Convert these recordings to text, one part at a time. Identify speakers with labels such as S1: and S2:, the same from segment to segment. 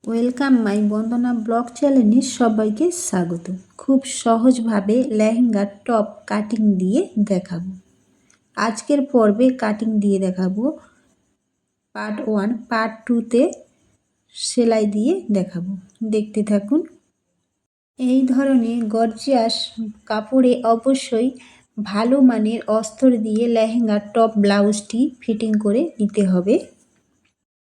S1: Welcome my Bandana blog চ্যানেলে সবাইকে স্বাগত। খুব সহজভাবে লেহেঙ্গার টপ কাটিং দিয়ে দেখাবো। আজকের পর্বে কাটিং দিয়ে দেখাবো। পার্ট 1, পার্ট 2তে সেলাই দিয়ে দেখাবো। দেখতে থাকুন। এই ধরনের গর্জিয়াস কাপড়ে অবশ্যই ভালো মানের অস্তর দিয়ে লেহেঙ্গার টপ ব্লাউজটি ফিটিং করে নিতে হবে।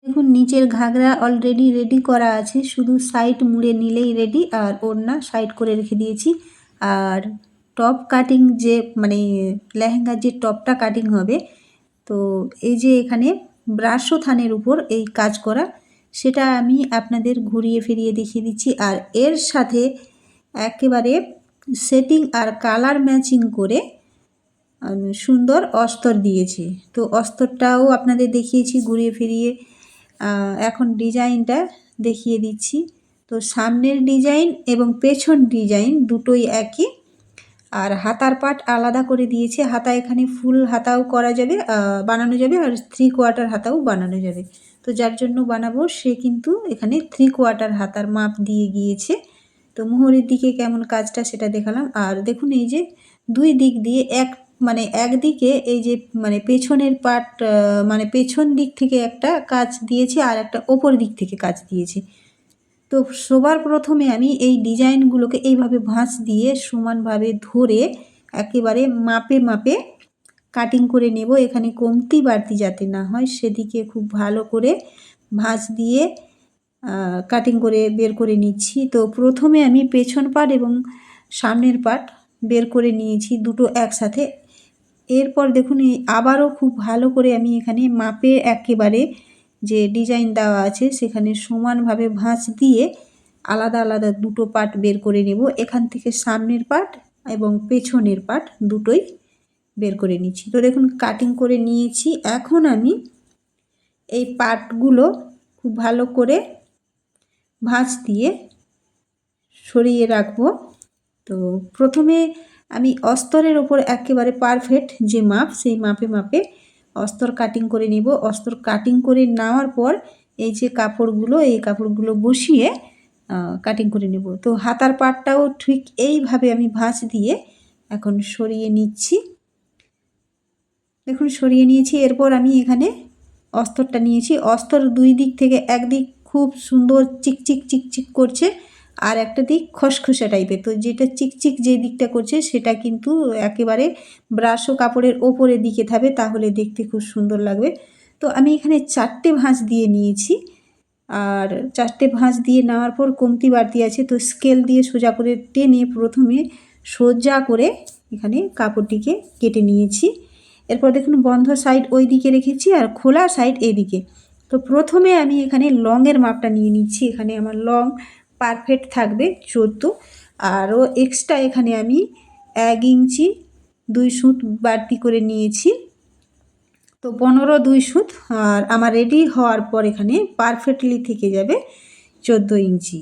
S1: দেখুন নিচের ঘাগরা অলরেডি রেডি করা আছে, শুধু সাইড মুড়ে নিলেই রেডি। আর ওড়না সাইড করে রেখে দিয়েছি। আর টপ কাটিং যে লেহেঙ্গার যে টপটা কাটিং হবে, তো এই যে এখানে ব্রাশো থানের উপর এই কাজ করা, সেটা আমি আপনাদের ঘুরিয়ে ফিরিয়ে দেখিয়ে দিচ্ছি। আর এর সাথে একেবারে সেটিং আর কালার ম্যাচিং করে সুন্দর অস্তর দিয়েছে। তো অস্তরটাও আপনাদের দেখিয়েছি ঘুরিয়ে ফিরিয়ে। এখন ডিজাইনটা দেখিয়ে দিচ্ছি। তো সামনের ডিজাইন এবং পেছন ডিজাইন দুটোই একই। আর হাতার পাট আলাদা করে দিয়েছে। হাতা এখানে ফুল হাতাও করা যাবে, বানানো যাবে, আর 3/4 হাতাও বানানো যাবে। তো যার জন্য বানাবো সে কিন্তু এখানে 3/4 হাতার মাপ দিয়ে গিয়েছে। তো মোহরের দিকে কেমন কাজটা সেটা দেখালাম। আর দেখুন এই যে দুই দিক দিয়ে একদিকে এই যে পেছনের পার্ট পেছন দিক থেকে একটা কাজ দিয়েছি, আর একটা ওপর দিক থেকে কাজ দিয়েছি। তো সবার প্রথমে আমি এই ডিজাইনগুলোকে এইভাবে ভাঁজ দিয়ে সমানভাবে ধরে একেবারে মাপে মাপে কাটিং করে নেব। এখানে কমতি বাড়তি যাতে না হয় সেদিকে খুব ভালো করে ভাঁজ দিয়ে কাটিং করে বের করে নিচ্ছি। তো প্রথমে আমি পেছন পার্ট এবং সামনের পার্ট বের করে নিয়েছি দুটো একসাথে। এরপর দেখুন আবারও খুব ভালো করে আমি এখানে মাপে একেবারে যে ডিজাইন দেওয়া আছে সেখানে সমানভাবে ভাঁজ দিয়ে আলাদা আলাদা দুটো পার্ট বের করে নেব। এখান থেকে সামনের পার্ট এবং পেছনের পার্ট দুটোই বের করে নিচ্ছি। তো দেখুন কাটিং করে নিয়েছি। এখন আমি এই পার্টগুলো খুব ভালো করে ভাঁজ দিয়ে সরিয়ে রাখবো। তো প্রথমে আমি অস্তরের ওপর একেবারে পারফেক্ট যে মাপ, সেই মাপে মাপে অস্তর কাটিং করে নিব। অস্তর কাটিং করে নেওয়ার পর এই যে এই কাপড়গুলো বসিয়ে কাটিং করে নেব। তো হাতার পাটটাও ঠিক এইভাবে আমি ভাঁজ দিয়ে এখন সরিয়ে নিচ্ছি। দেখুন সরিয়ে নিয়েছি। এরপর আমি এখানে অস্তরটা নিয়েছি। অস্তর দুই দিক থেকে একদিক খুব সুন্দর চিকচিক চিকচিক করছে, আর একটা দিক খসখসে টাইপের। তো যেটা চিকচিক যে দিকটা করছে সেটা কিন্তু একেবারে ব্রাশো কাপড়ের ওপরের দিকে থাকবে, তাহলে দেখতে খুব সুন্দর লাগবে। তো আমি এখানে 4টে ভাঁজ দিয়ে নিয়েছি। আর 4টে ভাঁজ দিয়ে নেওয়ার পর কমতি বাড়তি আছে, তো স্কেল দিয়ে সোজা করে টেনে প্রথমে সোজা করে এখানে কাপড়টিকে কেটে নিয়েছি। এরপর দেখুন বন্ধ সাইড ওই দিকে রেখেছি আর খোলা সাইড এইদিকে। তো প্রথমে আমি এখানে লংয়ের মাপটা নিয়ে নিচ্ছি। এখানে আমার লং পারফেক্ট থাকবে 14, আরও এক্সট্রা এখানে আমি 1 ইঞ্চি 2 সুত বাড়তি করে নিয়েছি। তো 15 2 সুত, আর আমার রেডি হওয়ার পর এখানে পারফেক্টলি থেকে যাবে 14 ইঞ্চি।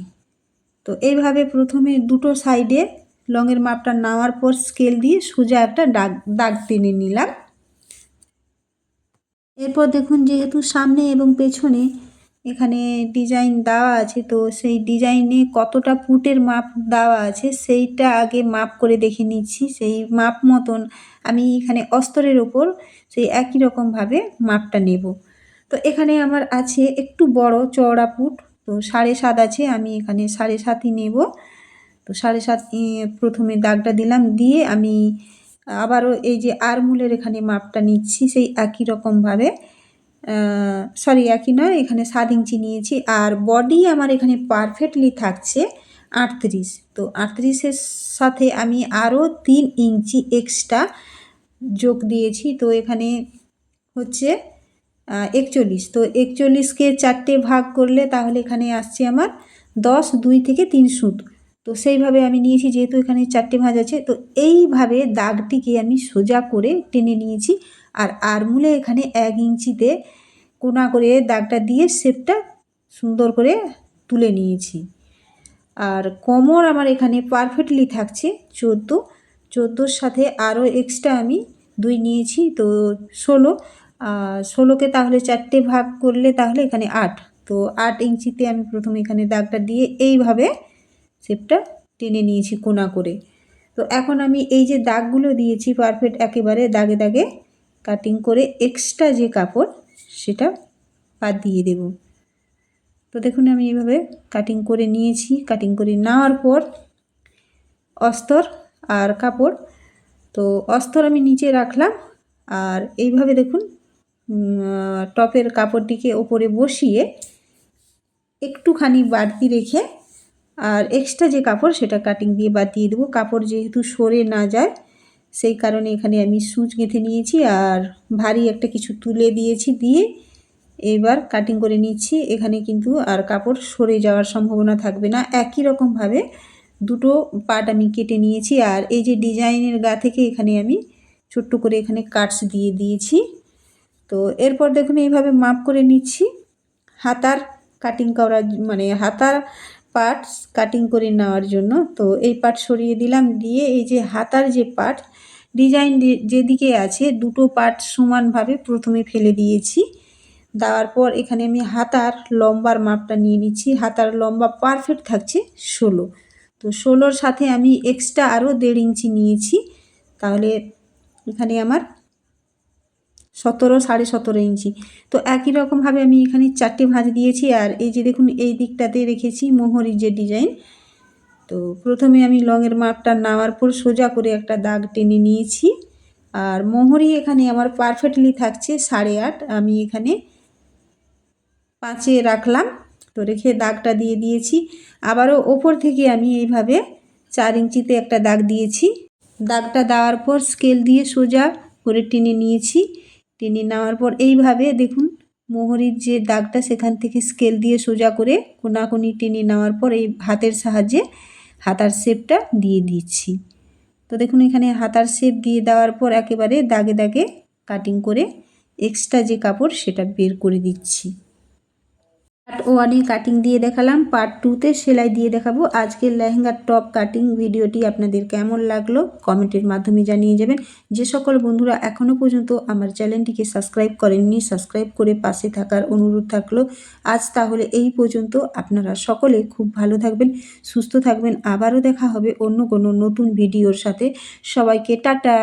S1: তো এইভাবে প্রথমে দুটো সাইডে লংয়ের মাপটা নেওয়ার পর স্কেল দিয়ে সোজা একটা দাগ টেনে নিলাম। এরপর দেখুন যেহেতু সামনে এবং পেছনে এখানে ডিজাইন দেওয়া আছে, তো সেই ডিজাইনে কতটা ফুটের মাপ দেওয়া আছে সেইটা আগে মাপ করে দেখে নিচ্ছি। সেই মাপ মতন আমি এখানে অস্তরের ওপর সেই একই রকমভাবে মাপটা নেব। তো এখানে আমার আছে একটু বড় চওড়া ফুট, তো 7.5 আছে, আমি এখানে 7.5ই নেব। তো 7.5 প্রথমে দাগটা দিলাম, দিয়ে আমি আবারও এই যে আরমোলের এখানে মাপটা নিচ্ছি সেই একই রকমভাবে। একই নয়, এখানে 7 ইঞ্চি নিয়েছি। আর বডি আমার এখানে পারফেক্টলি থাকছে 38। তো 38-এর সাথে আমি আরও 3 ইঞ্চি এক্সট্রা যোগ দিয়েছি। তো এখানে হচ্ছে 41। তো 41কে 4টে ভাগ করলে তাহলে এখানে আসছে আমার 10, 2 থেকে 3 সুত। তো সেইভাবে আমি নিয়েছি, যেহেতু এখানে 4টে ভাঁজ আছে। তো এইভাবে দাগটিকে আমি সোজা করে টেনে নিয়েছি। আর আরমোলে এখানে 1 ইঞ্চিতে কোনা করে দাগটা দিয়ে শেপটা সুন্দর করে তুলে নিয়েছি। আর কোমর আমার এখানে পারফেক্টলি থাকছে 14। 14-র সাথে আরও এক্সট্রা আমি 2 নিয়েছি, তো 16। 16কে তাহলে 4টে ভাগ করলে তাহলে এখানে 8। তো 8 ইঞ্চিতে আমি প্রথমে এখানে দাগটা দিয়ে এইভাবে শেপটা টেনে নিয়েছি কোনা করে। তো এখন আমি এই যে দাগগুলো দিয়েছি পারফেক্ট একেবারে দাগে দাগে কাটিং করে এক্সট্রা যে কাপড় সেটা বাদ দিয়ে দেব। তো দেখুন আমি এইভাবে কাটিং করে নিয়েছি। কাটিং করে নেওয়ার পর অস্তর আর কাপড়, তো অস্তর আমি নিচে রাখলাম আর এইভাবে দেখুন টপের কাপড়টিকে ওপরে বসিয়ে একটুখানি বাড়তি রেখে আর এক্সট্রা যে কাপড় সেটা কাটিং দিয়ে বাদ দিয়ে দেবো। কাপড় যেহেতু সরে না যায় সেই কারণে এখানে আমি সূচ গেঁথে নিয়েছি আর ভারী একটা কিছু তুলে দিয়েছি, দিয়ে এবার কাটিং করে নিচ্ছি। এখানে কিন্তু আর কাপড় সরে যাওয়ার সম্ভাবনা থাকবে না। একই রকমভাবে দুটো পার্ট আমি কেটে নিয়েছি আর এই যে ডিজাইনের গা থেকে এখানে আমি ছোট্ট করে এখানে কাটস দিয়ে দিয়েছি। তো এরপর দেখুন এইভাবে মাপ করে নিচ্ছি হাতার কাটিং করা, মানে হাতার পার্টস কাটিং করে নেওয়ার জন্য। তো এই পার্ট সরিয়ে দিলাম, দিয়ে এই যে হাতার যে পার্ট ডিজাইন যেদিকে আছে দুটো পার্ট সমানভাবে প্রথমে ফেলে দিয়েছি। দেওয়ার পর এখানে আমি হাতার লম্বার মাপটা নিয়ে নিচ্ছি। হাতার লম্বা পারফেক্ট থাকছে 16। তো 16-র সাথে আমি এক্সট্রা আরও 1.5 ইঞ্চি নিয়েছি, তাহলে এখানে আমার 17 17.5 ইঞ্চি। তো একই রকমভাবে আমি এখানে 4টে ভাঁজ দিয়েছি আর এই যে দেখুন এই দিকটাতে রেখেছি মোহরির যে ডিজাইন। তো প্রথমে আমি লংয়ের মাপটা নেওয়ার পর সোজা করে একটা দাগ টেনে নিয়েছি আর মোহরি এখানে আমার পারফেক্টলি থাকছে 8.5। আমি এখানে 5-এ রাখলাম, তো রেখে দাগটা দিয়ে দিয়েছি। আবারও ওপর থেকে আমি এইভাবে 4 ইঞ্চিতে একটা দাগ দিয়েছি। দাগটা দেওয়ার পর স্কেল দিয়ে সোজা করে টেনে নিয়েছি। টেনে নেওয়ার পর এইভাবে দেখুন মোহরির যে দাগটা সেখান থেকে স্কেল দিয়ে সোজা করে কোনাকুনি টেনে নেওয়ার পর এই হাতের সাহায্যে হাতার শেপটা দিয়ে দিচ্ছি। তো দেখুন এখানে হাতার শেপ দিয়ে দেওয়ার পর একেবারে দাগে দাগে কাটিং করে এক্সট্রা যে কাপড় সেটা বের করে দিচ্ছি। পার্ট 1-এ কাটিং দিয়ে দেখালাম, পার্ট 2-তে সেলাই দিয়ে দেখাবো। আজকের লেহেঙ্গার টপ কাটিং ভিডিওটি আপনাদের কেমন লাগলো কমেন্টের মাধ্যমে জানিয়ে যাবেন। যে সকল বন্ধুরা এখনও পর্যন্ত আমার চ্যানেলটিকে সাবস্ক্রাইব করেননি, সাবস্ক্রাইব করে পাশে থাকার অনুরোধ থাকলো। আজ তাহলে এই পর্যন্ত। আপনারা সকলে খুব ভালো থাকবেন, সুস্থ থাকবেন। আবারও দেখা হবে অন্য কোনো নতুন ভিডিওর সাথে। সবাইকে টাটা।